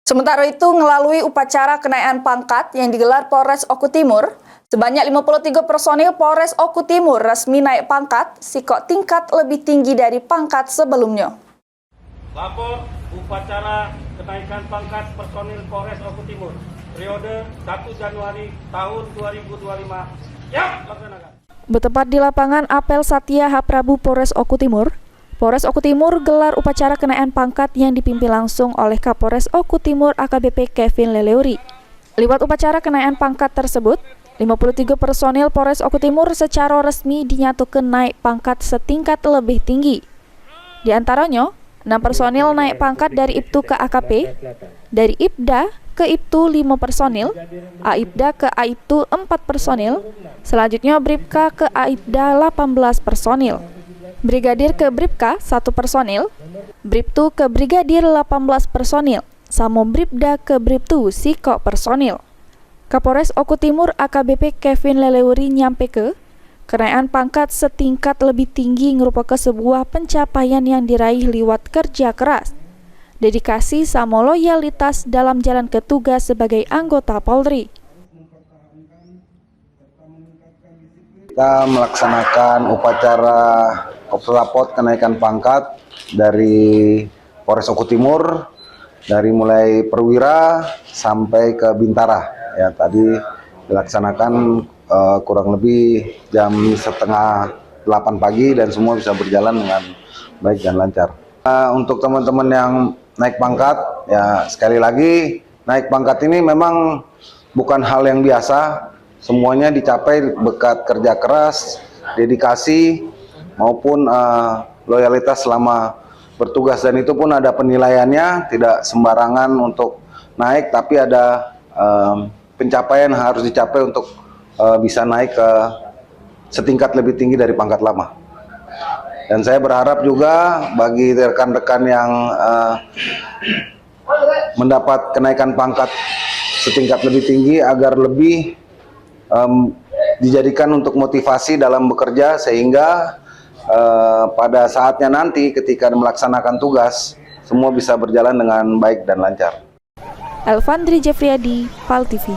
Sementara itu, melalui upacara kenaikan pangkat yang digelar Polres Oku Timur, sebanyak 53 personil Polres Oku Timur resmi naik pangkat, sikok tingkat lebih tinggi dari pangkat sebelumnya. Lapor upacara kenaikan pangkat personil Polres Oku Timur, periode 1 Januari tahun 2025. Ya, laksanakan. Bertempat di lapangan Apel Satya H. Prabu Polres Oku Timur, Polres Oku Timur gelar upacara kenaikan pangkat yang dipimpin langsung oleh Kapolres Oku Timur AKBP Kevin Leleuri. Lewat upacara kenaikan pangkat tersebut, 53 personil Polres Oku Timur secara resmi dinyatakan naik pangkat setingkat lebih tinggi. Di antaranya, 6 personil naik pangkat dari Ibtu ke AKP, dari Ibda ke Ibtu 5 personil, Aibda ke Aibtu 4 personil, selanjutnya Bribka ke Aibda 18 personil. Brigadir ke Bribka 1 personil, Bribtu ke Brigadir 18 personil, sama Bribda ke Bribtu sikok personil. Kapolres Oku Timur AKBP Kevin Leleuri nyampaikan, kenaikan pangkat setingkat lebih tinggi merupakan sebuah pencapaian yang diraih lewat kerja keras, dedikasi sama loyalitas dalam jalan ke tugas sebagai anggota Polri. Kita melaksanakan upacara Kopselapot kenaikan pangkat dari Polres Oku Timur, dari mulai perwira sampai ke bintara. Ya, tadi dilaksanakan kurang lebih jam setengah 8 pagi dan semua bisa berjalan dengan baik dan lancar. Untuk teman-teman yang naik pangkat, ya sekali lagi naik pangkat ini memang bukan hal yang biasa. Semuanya dicapai berkat kerja keras, dedikasi, maupun loyalitas selama bertugas, dan itu pun ada penilaiannya, tidak sembarangan untuk naik, tapi ada pencapaian harus dicapai untuk bisa naik ke setingkat lebih tinggi dari pangkat lama. Dan saya berharap juga bagi rekan-rekan yang mendapat kenaikan pangkat setingkat lebih tinggi agar lebih dijadikan untuk motivasi dalam bekerja, sehingga pada saatnya nanti ketika melaksanakan tugas semua bisa berjalan dengan baik dan lancar. Elvandri Jeffriyadi, PAL TV.